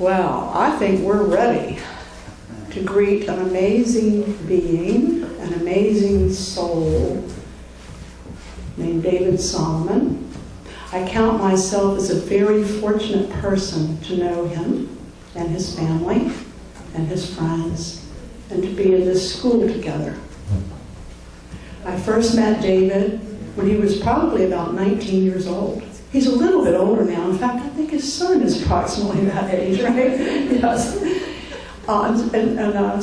Well, I think we're ready to greet an amazing being, an amazing soul named David Solomon. I count myself as a very fortunate person to know him and his family and his friends and to be in this school together. I first met David when he was probably about 19 years old. He's a little bit older now. In fact, I think his son is approximately that age, right? Yes.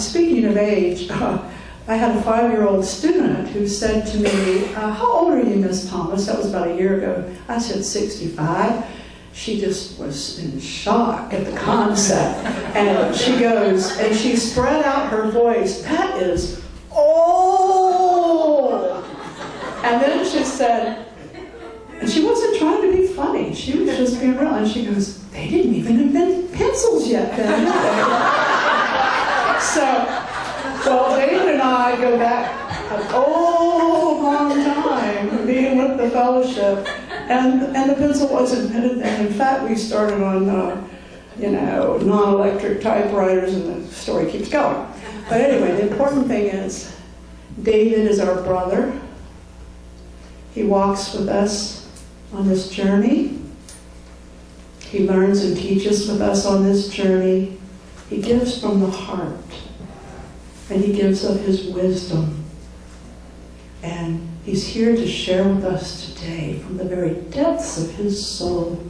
Speaking of age, I had a 5-year-old student who said to me, how old are you, Miss Thomas? That was about a year ago. I said 65. She just was in shock at the concept. And she goes, and she spread out her voice, that is old. And then she said, and she wasn't trying to be funny. She was just being real. And she goes, they didn't even invent pencils yet then, did they? So, well, David and I go back an old, long time being with the fellowship. And the pencil wasn't invented then. In fact, we started on, non-electric typewriters, and the story keeps going. But anyway, the important thing is, David is our brother. He walks with us on this journey. He learns and teaches with us on this journey. He gives from the heart. And he gives of his wisdom. And he's here to share with us today from the very depths of his soul.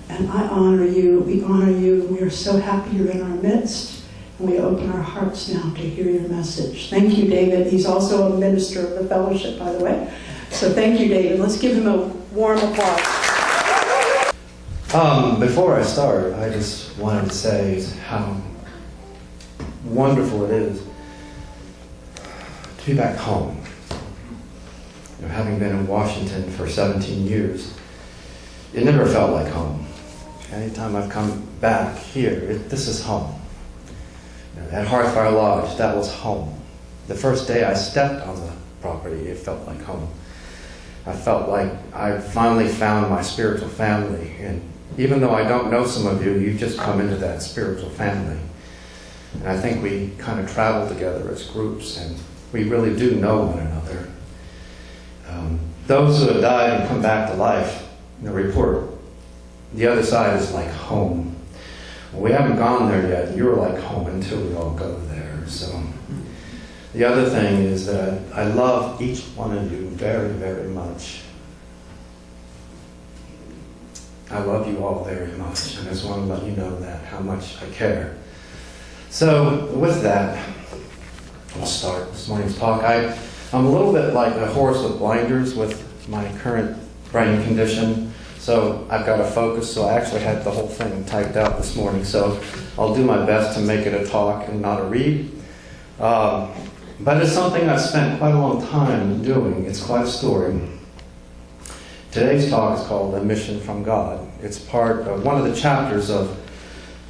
And I honor you. We honor you. We are so happy you're in our midst. And we open our hearts now to hear your message. Thank you, David. He's also a minister of the fellowship, by the way. So thank you, David. Let's give him a warm applause. Before I start, I just wanted to say how wonderful it is to be back home. Having been in Washington for 17 years, it never felt like home. Anytime I've come back here, this is home. At Hearthfire Lodge, that was home. The first day I stepped on the property, it felt like home. I felt like I finally found my spiritual family. And even though I don't know some of you, you've just come into that spiritual family. And I think we kind of travel together as groups, and we really do know one another. Those who have died and come back to life, report the other side is like home. Well, we haven't gone there yet. You're like home until we all go there. So the other thing is that I love each one of you very, very much. I love you all very much. And I just want to let you know that, how much I care. So with that, I'll start this morning's talk. I'm a little bit like a horse with blinders with my current brain condition. So I've got to focus. So I actually had the whole thing typed out this morning. So I'll do my best to make it a talk and not a read. But it's something I've spent quite a long time doing. It's quite a story. Today's talk is called A Mission from God. It's part of one of the chapters of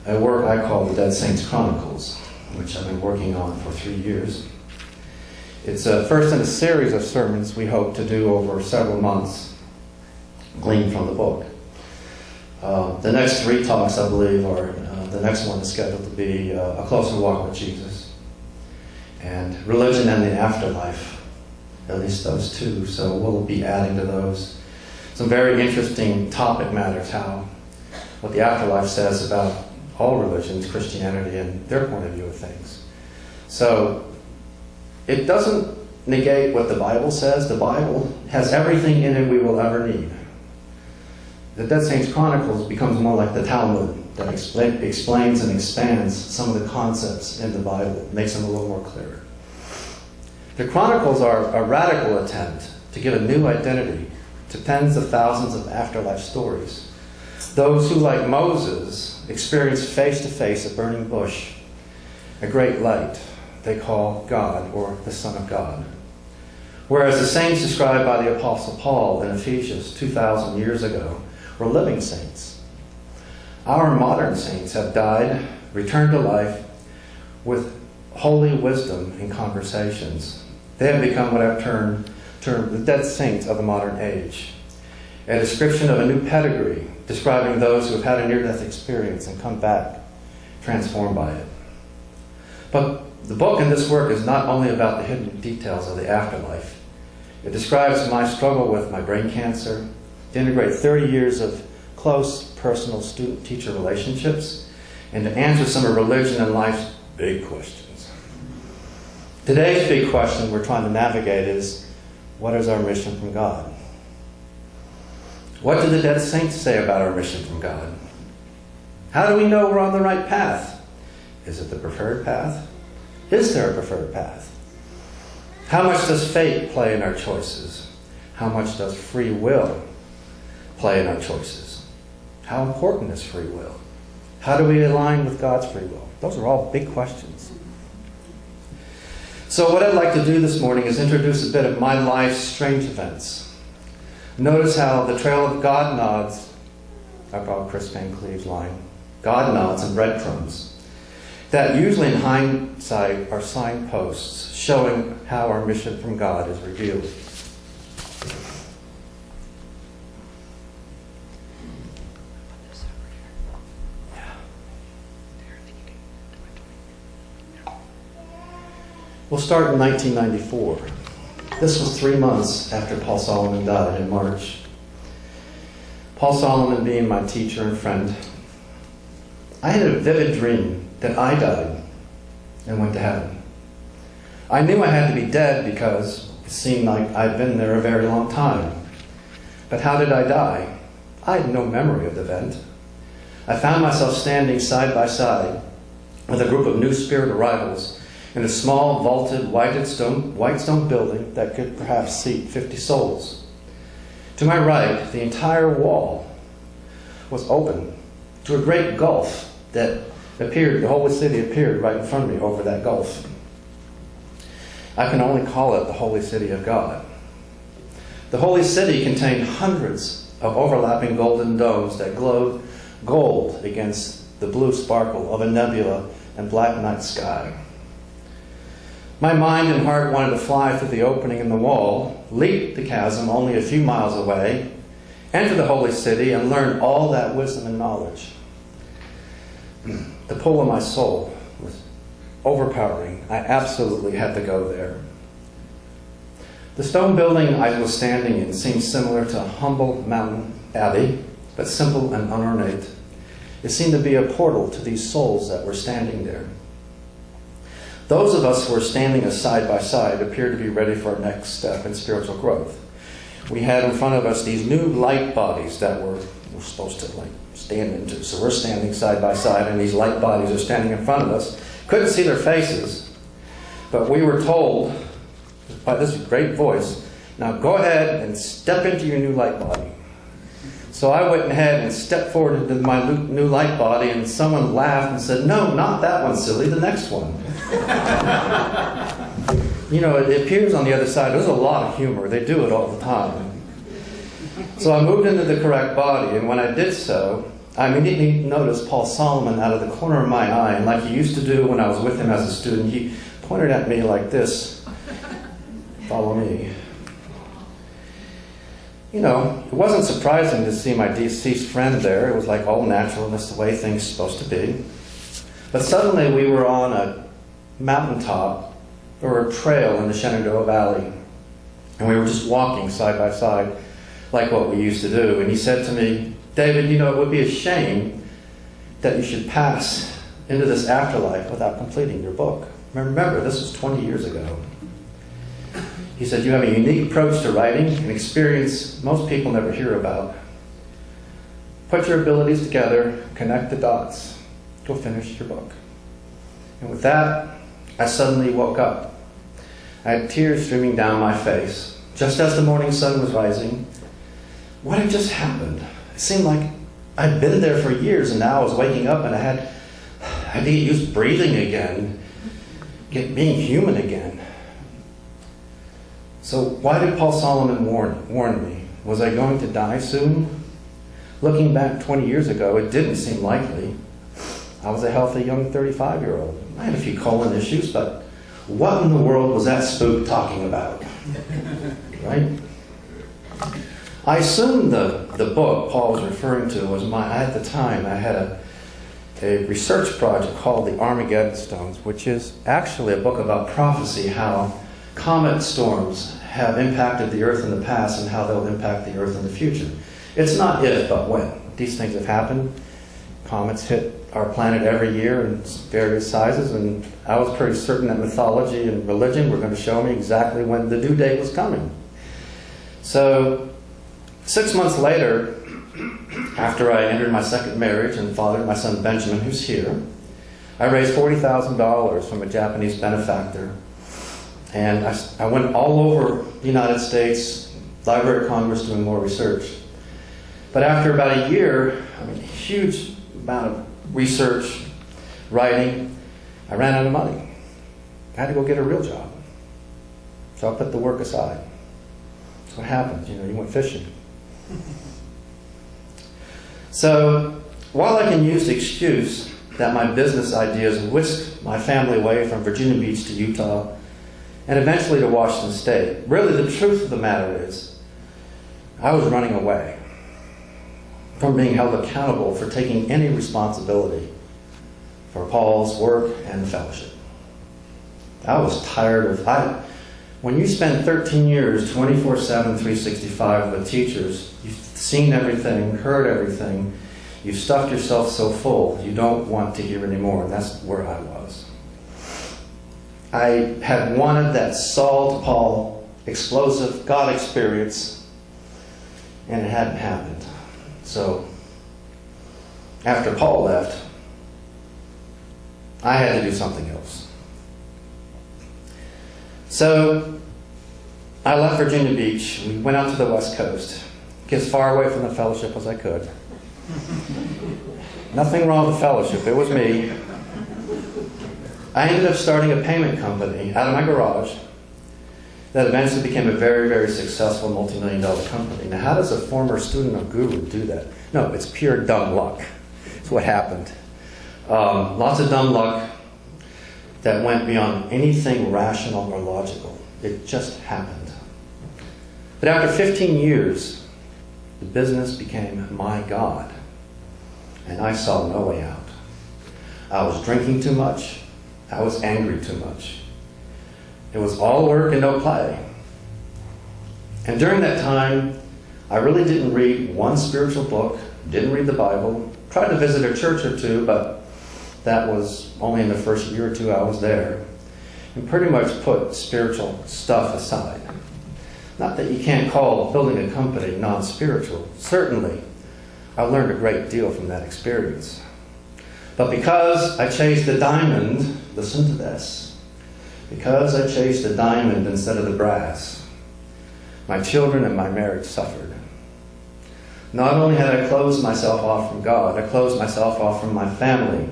a work I call the Dead Saints Chronicles, which I've been working on for 3 years. It's first in a series of sermons we hope to do over several months, gleaned from the book. The next 3 talks, I believe, are the next one is scheduled to be A Closer Walk with Jesus and Religion and the Afterlife, at least those 2. So we'll be adding to those some very interesting topic matters, what the afterlife says about all religions, Christianity, and their point of view of things. So it doesn't negate what the Bible says. The Bible has everything in it we will ever need. The Dead Saints Chronicles becomes more like the Talmud that explains and expands some of the concepts in the Bible, makes them a little more clear. The Chronicles are a radical attempt to give a new identity to tens of thousands of afterlife stories. Those who, like Moses, experienced face-to-face a burning bush, a great light they call God or the Son of God. Whereas the saints described by the Apostle Paul in Ephesians 2,000 years ago were living saints. Our modern saints have died, returned to life with holy wisdom in conversations. They have become what I've termed the dead saints of the modern age. A description of a new pedigree, describing those who have had a near-death experience and come back transformed by it. But the book and this work is not only about the hidden details of the afterlife. It describes my struggle with my brain cancer, to integrate 30 years of close, personal student-teacher relationships, and to answer some of religion and life's big questions. Today's big question we're trying to navigate is, what is our mission from God? What do the dead saints say about our mission from God? How do we know we're on the right path? Is it the preferred path? Is there a preferred path? How much does fate play in our choices? How much does free will play in our choices? How important is free will? How do we align with God's free will? Those are all big questions. So what I'd like to do this morning is introduce a bit of my life's strange events. Notice how the trail of God nods, I call Chris Van Cleve's line, God nods and breadcrumbs, that usually in hindsight are signposts showing how our mission from God is revealed. We'll start in 1994. This was 3 months after Paul Solomon died in March. Paul Solomon being my teacher and friend, I had a vivid dream that I died and went to heaven. I knew I had to be dead because it seemed like I'd been there a very long time. But how did I die? I had no memory of the event. I found myself standing side by side with a group of new spirit arrivals in a small, vaulted, white stone building that could perhaps seat 50 souls. To my right, the entire wall was open to a great gulf that appeared, the whole city appeared right in front of me over that gulf. I can only call it the Holy City of God. The Holy City contained hundreds of overlapping golden domes that glowed gold against the blue sparkle of a nebula and black night sky. My mind and heart wanted to fly through the opening in the wall, leap the chasm only a few miles away, enter the Holy City, and learn all that wisdom and knowledge. The pull of my soul was overpowering. I absolutely had to go there. The stone building I was standing in seemed similar to a humble mountain abbey, but simple and unornate. It seemed to be a portal to these souls that were standing there. Those of us who were standing side by side appeared to be ready for our next step in spiritual growth. We had in front of us these new light bodies that we're supposed to stand into. So we're standing side by side, and these light bodies are standing in front of us. Couldn't see their faces, but we were told by this great voice, now go ahead and step into your new light body. So I went ahead and stepped forward into my new light body, and someone laughed and said, no, not that one, silly, the next one. It appears on the other side. There's a lot of humor. They do it all the time. So I moved into the correct body, and when I did so, I immediately noticed Paul Solomon out of the corner of my eye, and like he used to do when I was with him as a student, he pointed at me like this, follow me. It wasn't surprising to see my deceased friend there. It was like all natural, and that's the way things are supposed to be. But suddenly we were on a mountaintop, or a trail in the Shenandoah Valley, and we were just walking side by side like what we used to do. And he said to me, David, it would be a shame that you should pass into this afterlife without completing your book. Remember, this was 20 years ago. He said, you have a unique approach to writing, an experience most people never hear about. Put your abilities together, connect the dots. Go finish your book. And with that, I suddenly woke up. I had tears streaming down my face, just as the morning sun was rising. What had just happened? It seemed like I'd been there for years, and now I was waking up and I had to get used to breathing again, being human again. So why did Paul Solomon warn me? Was I going to die soon? Looking back 20 years ago, it didn't seem likely. I was a healthy young 35-year-old. I had a few colon issues, but what in the world was that spook talking about? Right? I assumed the book Paul was referring to was at the time, I had a research project called the Armageddon Stones, which is actually a book about prophecy, how comet storms have impacted the Earth in the past and how they'll impact the Earth in the future. It's not if, but when. These things have happened. Comets hit our planet every year in various sizes, and I was pretty certain that mythology and religion were going to show me exactly when the due date was coming. So 6 months later, after I entered my second marriage and fathered my son Benjamin, who's here, I raised $40,000 from a Japanese benefactor. And I went all over the United States, Library of Congress, doing more research. But after about a year, a huge amount of research, writing, I ran out of money. I had to go get a real job. So I put the work aside. That's what happens, you went fishing. So while I can use the excuse that my business ideas whisked my family away from Virginia Beach to Utah and eventually to Washington State, really the truth of the matter is I was running away from being held accountable for taking any responsibility for Paul's work and fellowship. I was tired of... When you spend 13 years, 24/7, 365 with teachers, you've seen everything, heard everything, you've stuffed yourself so full, you don't want to hear anymore, and that's where I was. I had wanted that Saul to Paul, explosive God experience, and it hadn't happened. So, after Paul left, I had to do something else. So, I left Virginia Beach. We went out to the West Coast, get as far away from the fellowship as I could. Nothing wrong with the fellowship. It was me. I ended up starting a payment company out of my garage that eventually became a very, very successful multi-million-dollar company. Now, how does a former student of Guru do that? No, it's pure dumb luck. It's what happened. Lots of dumb luck that went beyond anything rational or logical. It just happened. But after 15 years, the business became my God, and I saw no way out. I was drinking too much. I was angry too much. It was all work and no play. And during that time, I really didn't read one spiritual book, didn't read the Bible, tried to visit a church or two, but that was only in the first year or two I was there, and pretty much put spiritual stuff aside. Not that you can't call building a company non-spiritual. Certainly, I learned a great deal from that experience. But because I chased the diamond, listen to this, because I chased the diamond instead of the brass, my children and my marriage suffered. Not only had I closed myself off from God, I closed myself off from my family.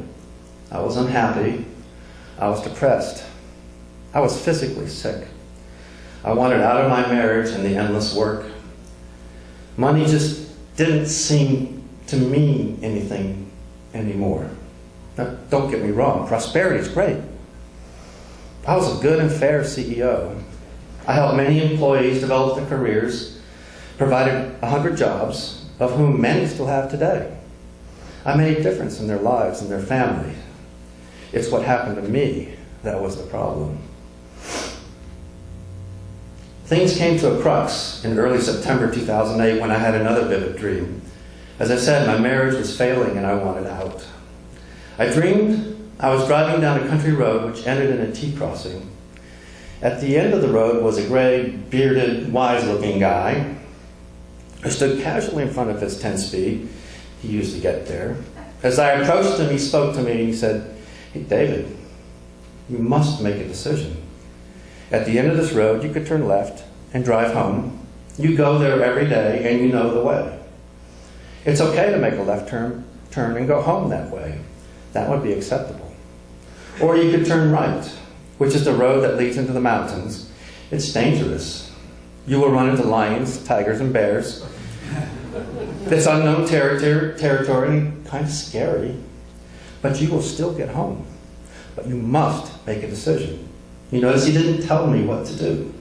I was unhappy. I was depressed. I was physically sick. I wanted out of my marriage and the endless work. Money just didn't seem to mean anything anymore. Now, don't get me wrong, prosperity is great. I was a good and fair CEO. I helped many employees develop their careers, provided 100 jobs, of whom many still have today. I made a difference in their lives and their families. It's what happened to me that was the problem. Things came to a crux in early September 2008 when I had another vivid dream. As I said, my marriage was failing and I wanted out. I dreamed I was driving down a country road which ended in a T-crossing. At the end of the road was a gray, bearded, wise-looking guy who stood casually in front of his 10-speed. He used to get there. As I approached him, he spoke to me and he said, "Hey, David, you must make a decision. At the end of this road, you could turn left and drive home. You go there every day and you know the way. It's okay to make a left turn and go home that way. That would be acceptable. Or you could turn right, which is the road that leads into the mountains. It's dangerous. You will run into lions, tigers, and bears. It's unknown territory and kind of scary. But you will still get home. But you must make a decision." You notice he didn't tell me what to do.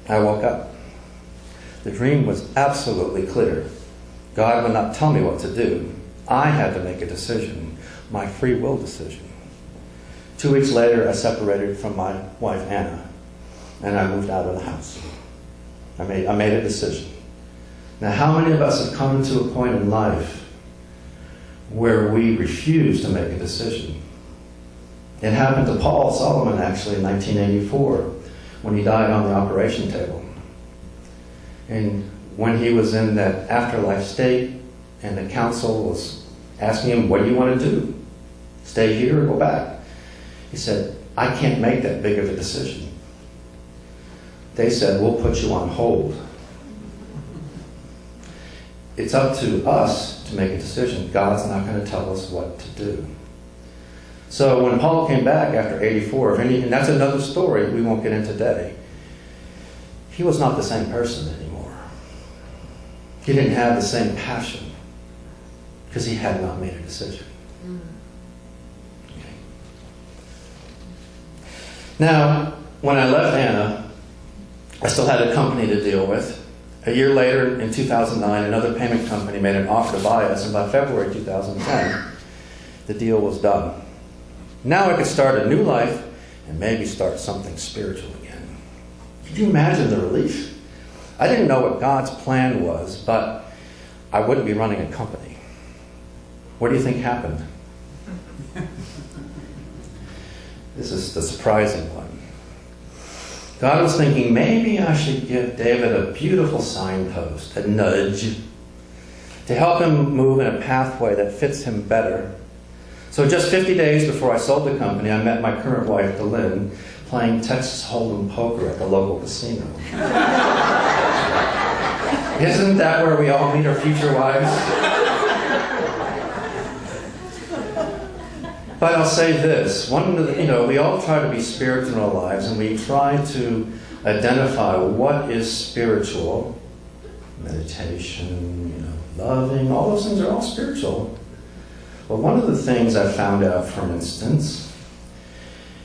I woke up. The dream was absolutely clear. God would not tell me what to do. I had to make a decision, my free will decision. 2 weeks later, I separated from my wife, Anna, and I moved out of the house. I made a decision. Now, how many of us have come to a point in life where we refuse to make a decision? It happened to Paul Solomon, actually, in 1984, when he died on the operation table. And when he was in that afterlife state, and the council was asking him, what do you want to do? Stay here or go back? He said, I can't make that big of a decision. They said, we'll put you on hold. It's up to us to make a decision. God's not going to tell us what to do. So when Paul came back after 84, and that's another story we won't get into today, he was not the same person anymore. He didn't have the same passion because he had not made a decision. Okay. Now, when I left Anna, I still had a company to deal with. A year later, in 2009, another payment company made an offer to buy us, and by February 2010, the deal was done. Now I could start a new life and maybe start something spiritual again. Can you imagine the relief? I didn't know what God's plan was, but I wouldn't be running a company. What do you think happened? This is the surprising one. God was thinking, maybe I should give David a beautiful signpost, a nudge, to help him move in a pathway that fits him better. So just 50 days before I sold the company, I met my current wife, Delynn, playing Texas Hold'em poker at the local casino. Isn't that where we all meet our future wives? But I'll say this, we all try to be spiritual in our lives, and we try to identify what is spiritual. Meditation, loving, all those things are all spiritual. But one of the things I found out, for instance,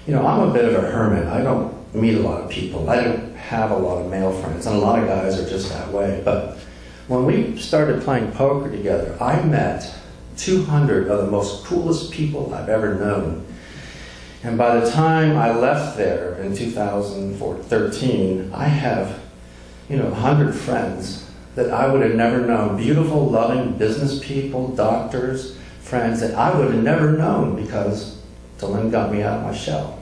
I'm a bit of a hermit. I don't meet a lot of people. I don't have a lot of male friends, and a lot of guys are just that way. But when we started playing poker together, I met 200 of the most coolest people I've ever known. And by the time I left there in 2013, I have, 100 friends that I would have never known. Beautiful, loving business people, doctors, friends that I would have never known because Delynn got me out of my shell.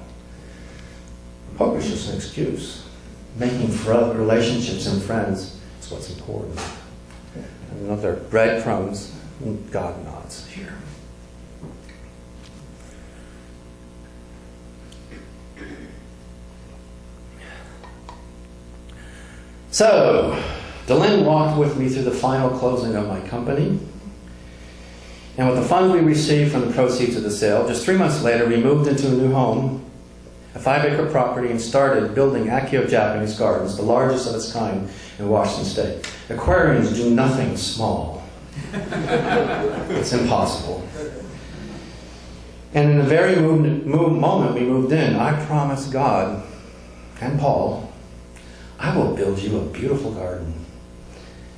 Poker's just an excuse. Making relationships and friends is what's important. Another breadcrumbs, God nods here. So, Delynn walked with me through the final closing of my company. And with the funds we received from the proceeds of the sale, just 3 months later, we moved into a new home, a 5-acre property, and started building Accio Japanese Gardens, the largest of its kind in Washington State. Aquariums do nothing small. It's impossible. And in the very moment we moved in, I promised God and Paul, I will build you a beautiful garden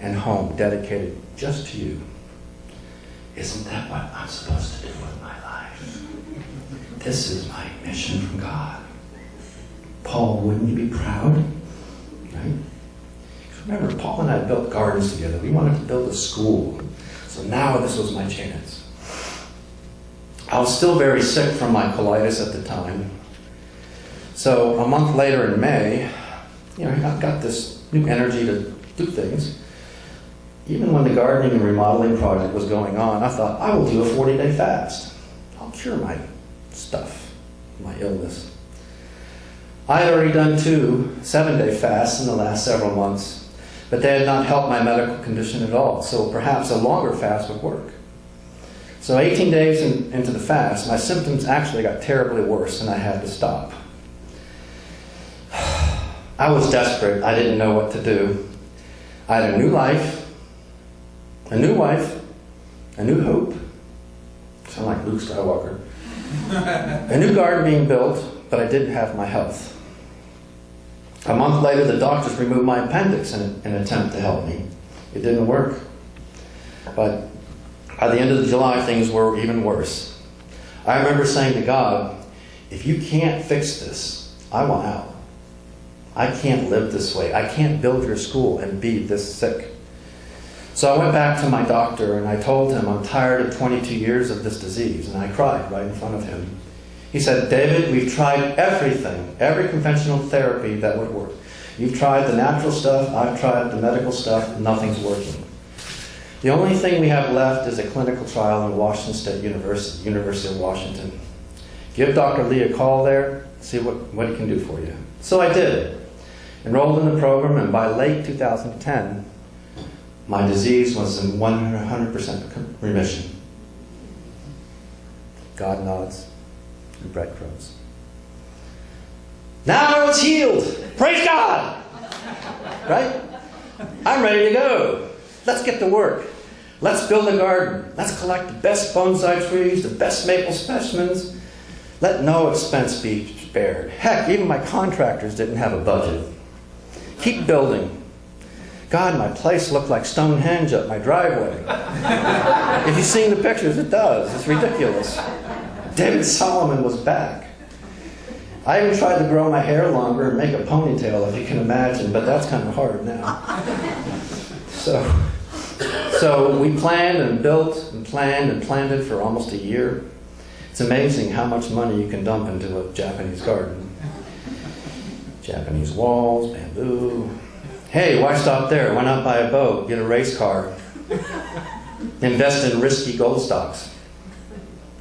and home dedicated just to you. Isn't that what I'm supposed to do with my life? This is my mission from God. Paul, wouldn't you be proud? Right? Remember, Paul and I built gardens together. We wanted to build a school. So now this was my chance. I was still very sick from my colitis at the time. So a month later in May, I've got this new energy to do things. Even when the gardening and remodeling project was going on, I thought, I will do a 40-day fast. I'll cure my stuff, my illness. I had already done 2 7-day fasts in the last several months, but they had not helped my medical condition at all, so perhaps a longer fast would work. So 18 days into the fast, my symptoms actually got terribly worse, and I had to stop. I was desperate. I didn't know what to do. I had a new life, a new wife, a new hope. Sound like Luke Skywalker. A new garden being built, but I didn't have my health. A month later, the doctors removed my appendix in an attempt to help me. It didn't work. But By the end of July, things were even worse. I remember saying to God, if you can't fix this, I want out. I can't live this way. I can't build your school and be this sick. So I went back to my doctor and I told him I'm tired of 22 years of this disease, and I cried right in front of him. He said, David, we've tried everything, every conventional therapy that would work. You've tried the natural stuff, I've tried the medical stuff, nothing's working. The only thing we have left is a clinical trial in Washington State University, University of Washington. Give Dr. Lee a call there, see what he can do for you. So I did. Enrolled in the program, and by late 2010, my disease was in 100% remission. God nods and breadcrumbs. Now it's healed. Praise God! Right? I'm ready to go. Let's get to work. Let's build a garden. Let's collect the best bonsai trees, the best maple specimens. Let no expense be spared. Heck, even my contractors didn't have a budget. Keep building. God, my place looked like Stonehenge up my driveway. If you've seen the pictures, it does. It's ridiculous. David Solomon was back. I even tried to grow my hair longer and make a ponytail, if you can imagine, but that's kind of hard now. So we planned and built and planned and planted for almost a year. It's amazing how much money you can dump into a Japanese garden. Japanese walls, bamboo. Hey, why stop there? Why not buy a boat, get a race car, invest in risky gold stocks?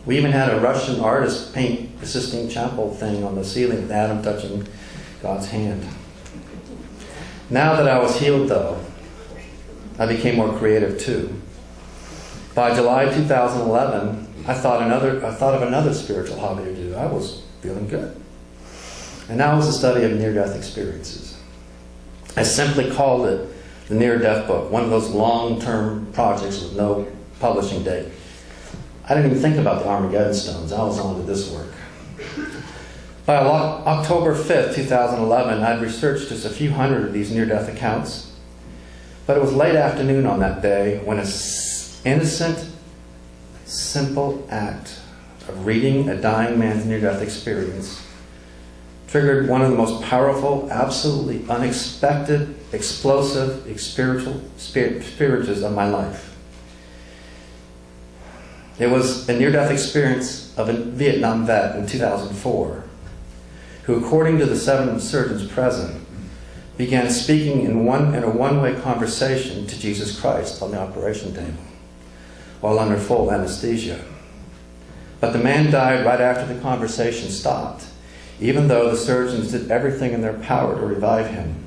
We even had a Russian artist paint the Sistine Chapel thing on the ceiling with Adam touching God's hand. Now that I was healed, though, I became more creative too. By July 2011, I thought of another spiritual hobby to do. I was feeling good. And that was the study of near-death experiences. I simply called it the Near-Death Book, one of those long-term projects with no publishing date. I didn't even think about the Armageddon Stones. I was on to this work. By October 5th, 2011, I'd researched just a few hundred of these near-death accounts. But it was late afternoon on that day when an innocent, simple act of reading a dying man's near-death experience triggered one of the most powerful, absolutely unexpected, explosive, experiences of my life. It was a near-death experience of a Vietnam vet in 2004, who, according to the 7 surgeons present, began speaking in a one-way conversation to Jesus Christ on the operation table, while under full anesthesia. But the man died right after the conversation stopped, even though the surgeons did everything in their power to revive him.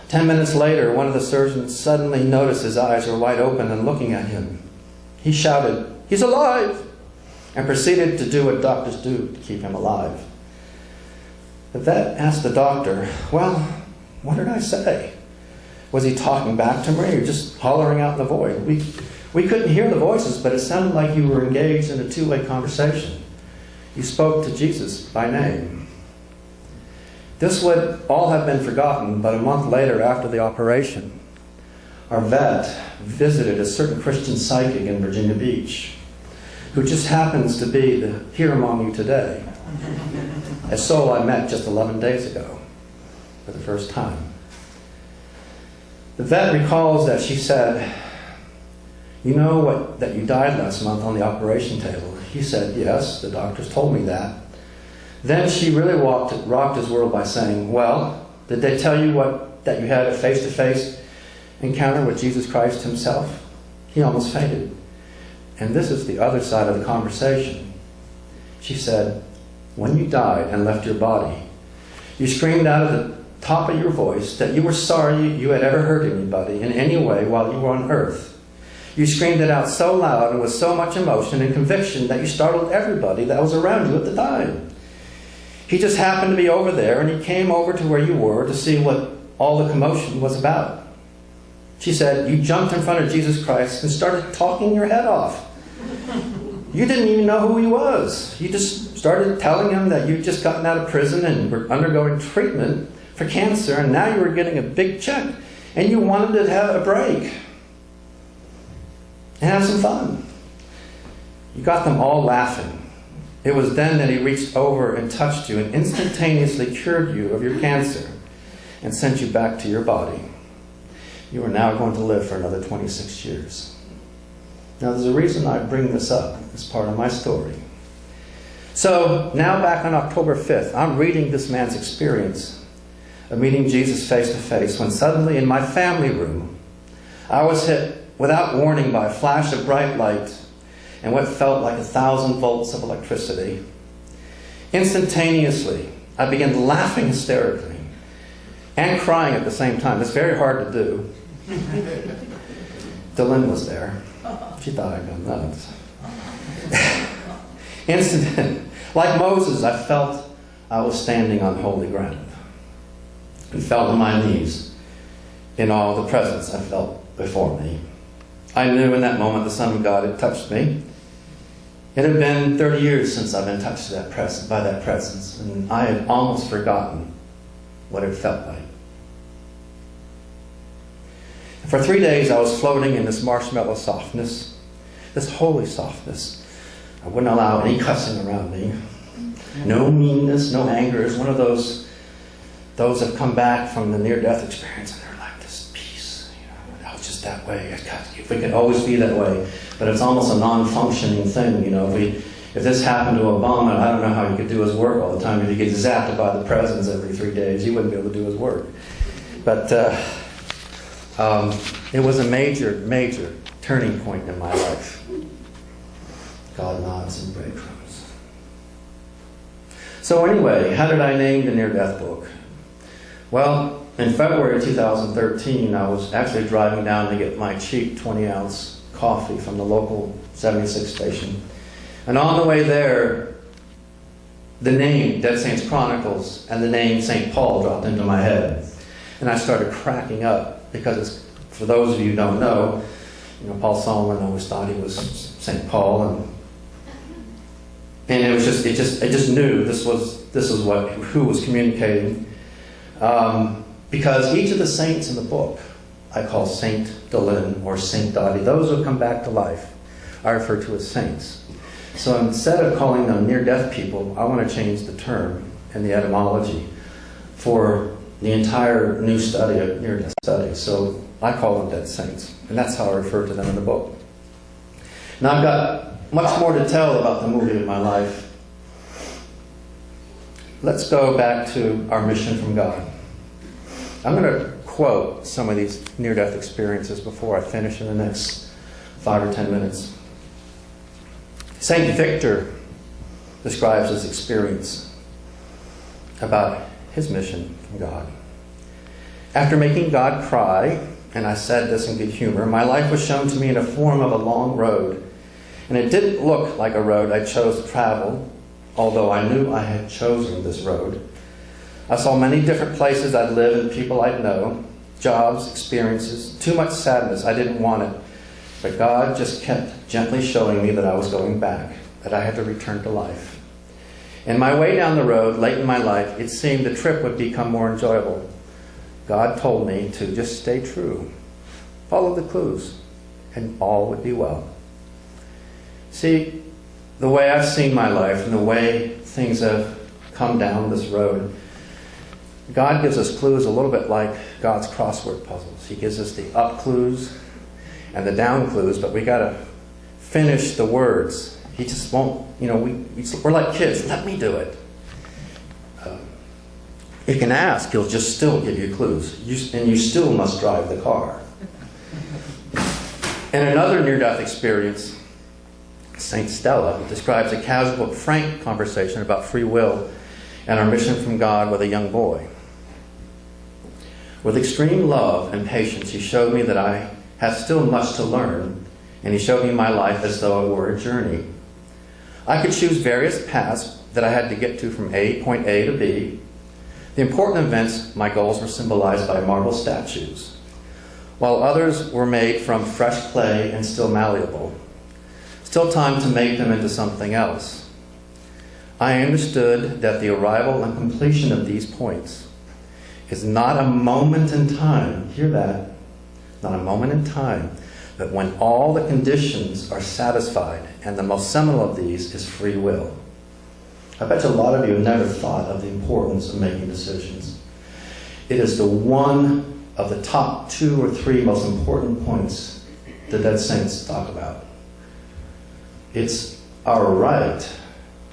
10 minutes later, one of the surgeons suddenly noticed his eyes were wide open and looking at him. He shouted, "He's alive!" and proceeded to do what doctors do to keep him alive. The vet asked the doctor, "Well, what did I say? Was he talking back to me or just hollering out in the void? We couldn't hear the voices, but it sounded like you were engaged in a two-way conversation. You spoke to Jesus by name." This would all have been forgotten, but a month later, after the operation, our vet visited a certain Christian psychic in Virginia Beach, who just happens to be here among you today, a soul I met just 11 days ago for the first time. The vet recalls that she said, "You know that you died last month on the operation table?" He said, "Yes, the doctors told me that." Then she really rocked his world by saying, "Well, did they tell you that you had a face-to-face encounter with Jesus Christ himself?" He almost fainted. And this is the other side of the conversation. She said, "When you died and left your body, you screamed out at the top of your voice that you were sorry you had ever hurt anybody in any way while you were on earth. You screamed it out so loud and with so much emotion and conviction that you startled everybody that was around you at the time. He just happened to be over there, and he came over to where you were to see what all the commotion was about." She said, "You jumped in front of Jesus Christ and started talking your head off. You didn't even know who he was. You just started telling him that you'd just gotten out of prison and were undergoing treatment for cancer, and now you were getting a big check, and you wanted to have a break. and have some fun. You got them all laughing. It was then that he reached over and touched you and instantaneously cured you of your cancer and sent you back to your body. You are now going to live for another 26 years. Now, there's a reason I bring this up as part of my story. So, now back on October 5th, I'm reading this man's experience of meeting Jesus face to face when suddenly in my family room, I was hit without warning by a flash of bright light and what felt like 1,000 volts of electricity. Instantaneously, I began laughing hysterically and crying at the same time. It's very hard to do. Dylan was there. She thought I'd gone nuts. Like Moses, I felt I was standing on holy ground and fell to my knees in all the presence I felt before me. I knew in that moment the Son of God had touched me. It had been 30 years since I've been touched by that presence, and I had almost forgotten what it felt like. For 3 days I was floating in this marshmallow softness, this holy softness. I wouldn't allow any cussing around me. No meanness, no anger. It's one of those have come back from the near-death experience and they're like this peace. I was just that way. If we could always be that way. But it's almost a non-functioning thing. If this happened to Obama, I don't know how he could do his work all the time. If he gets zapped by the presidents every 3 days, he wouldn't be able to do his work. But it was a major, major turning point in my life. God nods and breadcrumbs. So anyway, how did I name the near-death book? Well, in February 2013, I was actually driving down to get my cheap 20-ounce coffee from the local 76 station. And on the way there, the name Dead Saints Chronicles and the name St. Paul dropped into my head. And I started cracking up because for those of you who don't know, Paul Solomon always thought he was St. Paul, and it just knew this was who was communicating, because each of the saints in the book I call Saint Dylan or Saint Dottie. Those who come back to life I refer to as saints. So instead of calling them near-death people, I want to change the term and the etymology for the entire new study of near-death study. So I call them dead saints, and that's how I refer to them in the book. Now I've got much more to tell about the movie of my life. Let's go back to our mission from God. I'm going to quote some of these near-death experiences before I finish in the next 5 or 10 minutes. Saint Victor describes his experience about his mission from God. After making God cry, and I said this in good humor, my life was shown to me in the form of a long road. And it didn't look like a road I chose to travel, although I knew I had chosen this road. I saw many different places I'd live and people I'd know, jobs, experiences, too much sadness. I didn't want it. But God just kept gently showing me that I was going back, that I had to return to life. And my way down the road, late in my life, it seemed the trip would become more enjoyable. God told me to just stay true, follow the clues, and all would be well. See, the way I've seen my life and the way things have come down this road, God gives us clues a little bit like God's crossword puzzles. He gives us the up clues and the down clues, but we got to finish the words. He just won't, we're like kids. Let me do it. You can ask, he'll just still give you clues. And you still must drive the car. In another near-death experience, St. Stella describes a casual but frank conversation about free will and our mission from God with a young boy. With extreme love and patience, he showed me that I had still much to learn, and he showed me my life as though it were a journey. I could choose various paths that I had to get to from point A to B. The important events, my goals, were symbolized by marble statues, while others were made from fresh clay and still malleable. Still time to make them into something else. I understood that the arrival and completion of these points is not a moment in time, hear that, not a moment in time, but when all the conditions are satisfied, and the most seminal of these is free will. I bet you a lot of you have never thought of the importance of making decisions. It is the one of the top 2 or 3 most important points that Dead Saints talk about. It's our right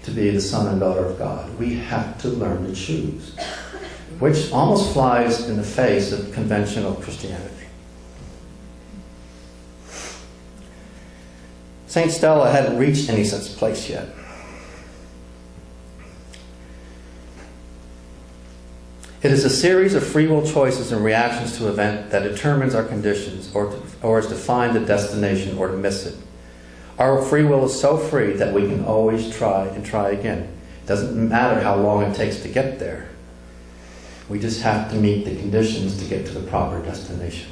to be the son and daughter of God. We have to learn to choose, which almost flies in the face of conventional Christianity. St. Stella hadn't reached any such place yet. It is a series of free will choices and reactions to event that determines our conditions or is to find the destination or to miss it. Our free will is so free that we can always try and try again. It doesn't matter how long it takes to get there. We just have to meet the conditions to get to the proper destination.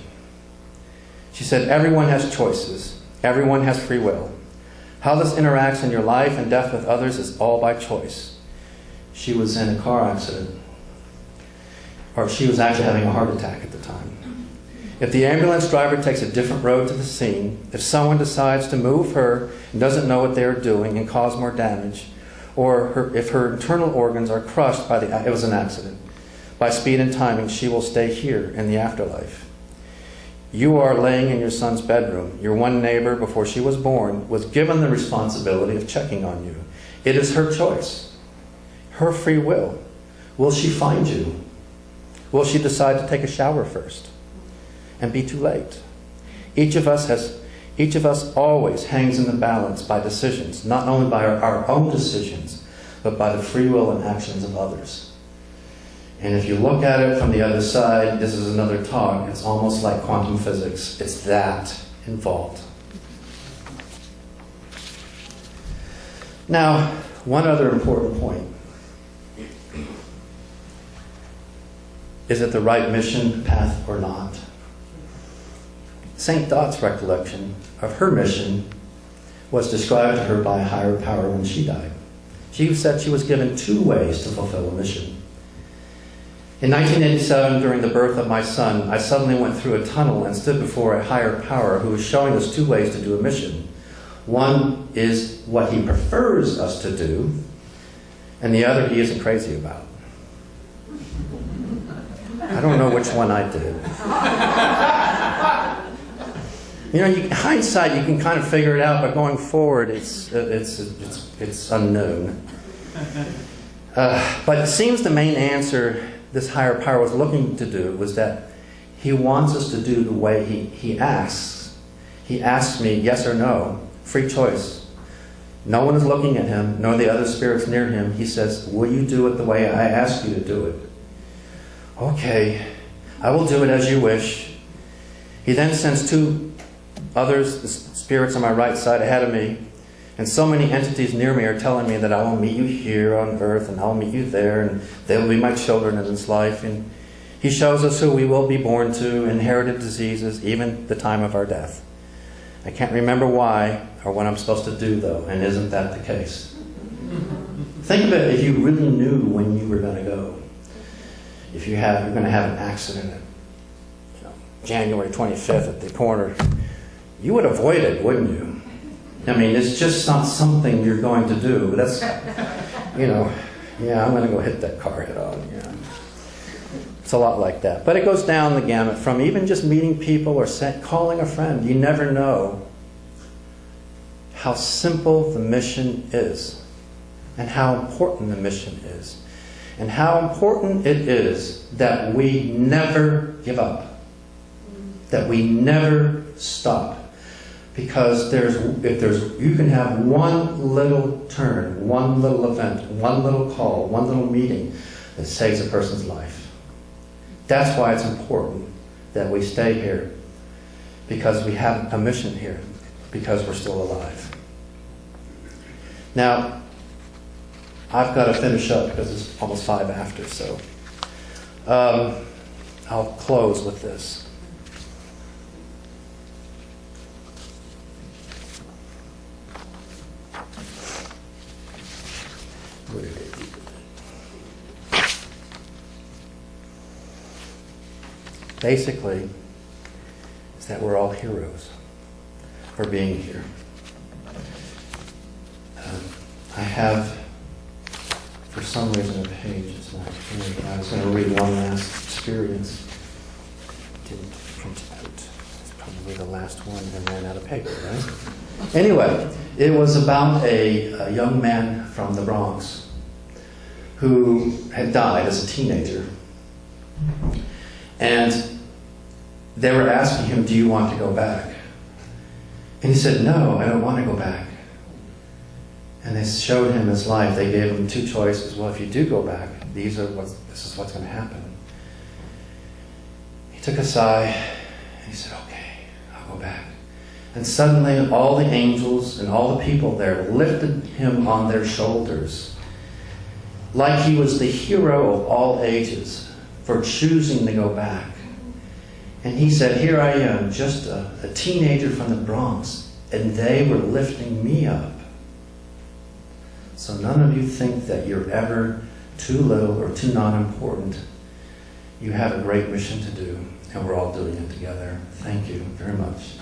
She said, everyone has choices. Everyone has free will. How this interacts in your life and death with others is all by choice. She was in a car accident. Or she was actually having a heart attack at the time. If the ambulance driver takes a different road to the scene, if someone decides to move her and doesn't know what they are doing and cause more damage, or if her internal organs are crushed by it was an accident, by speed and timing, she will stay here in the afterlife. You are laying in your son's bedroom. Your one neighbor, before she was born, was given the responsibility of checking on you. It is her choice, her free will. Will she find you? Will she decide to take a shower first and be too late? Each of us always hangs in the balance by decisions, not only by our own decisions, but by the free will and actions of others. And if you look at it from the other side, this is another talk, it's almost like quantum physics. It's that involved. Now, one other important point. Is it the right mission path or not? St. Dot's recollection of her mission was described to her by a higher power when she died. She said she was given 2 ways to fulfill a mission. In 1987, during the birth of my son, I suddenly went through a tunnel and stood before a higher power who was showing us 2 ways to do a mission. One is what he prefers us to do, and the other he isn't crazy about. I don't know which one I did. Hindsight, you can kind of figure it out, but going forward, it's unknown. But it seems the main answer this higher power was looking to do was that he wants us to do the way he asks. He asks me yes or no, free choice. No one is looking at him, nor the other spirits near him. He says, will you do it the way I ask you to do it? Okay, I will do it as you wish. He then sends 2 others, the spirits on my right side ahead of me, and so many entities near me are telling me that I will meet you here on earth, and I will meet you there, and they will be my children in this life. And he shows us who we will be born to, inherited diseases, even the time of our death. I can't remember why or what I'm supposed to do, though, and isn't that the case? Think of it if you really knew when you were going to go. If you're going to have an accident at January 25th at the corner, you would avoid it, wouldn't you? I mean, it's just not something you're going to do. That's, I'm going to go hit that car head on. Yeah. It's a lot like that. But it goes down the gamut from even just meeting people or calling a friend. You never know how simple the mission is and how important the mission is. And how important it is that we never give up. That we never stop. Because you can have one little turn, one little event, one little call, one little meeting that saves a person's life. That's why it's important that we stay here. Because we have a mission here. Because we're still alive. Now, I've got to finish up because it's almost 5 after, so I'll close with this. Basically, is that we're all heroes. for being here. I have, for some reason, a page is not here, but I was going to read one last experience. Didn't print it out. It's probably the last one and ran out of paper, right? Anyway, it was about a young man from the Bronx who had died as a teenager. And they were asking him, do you want to go back? And he said, no, I don't want to go back. And they showed him his life. They gave him two choices. Well, if you do go back, this is what's going to happen. He took a sigh, and he said, okay, I'll go back. And suddenly all the angels and all the people there lifted him on their shoulders like he was the hero of all ages for choosing to go back. And he said, here I am, just a teenager from the Bronx, and they were lifting me up. So none of you think that you're ever too little or too non-important. You have a great mission to do, and we're all doing it together. Thank you very much.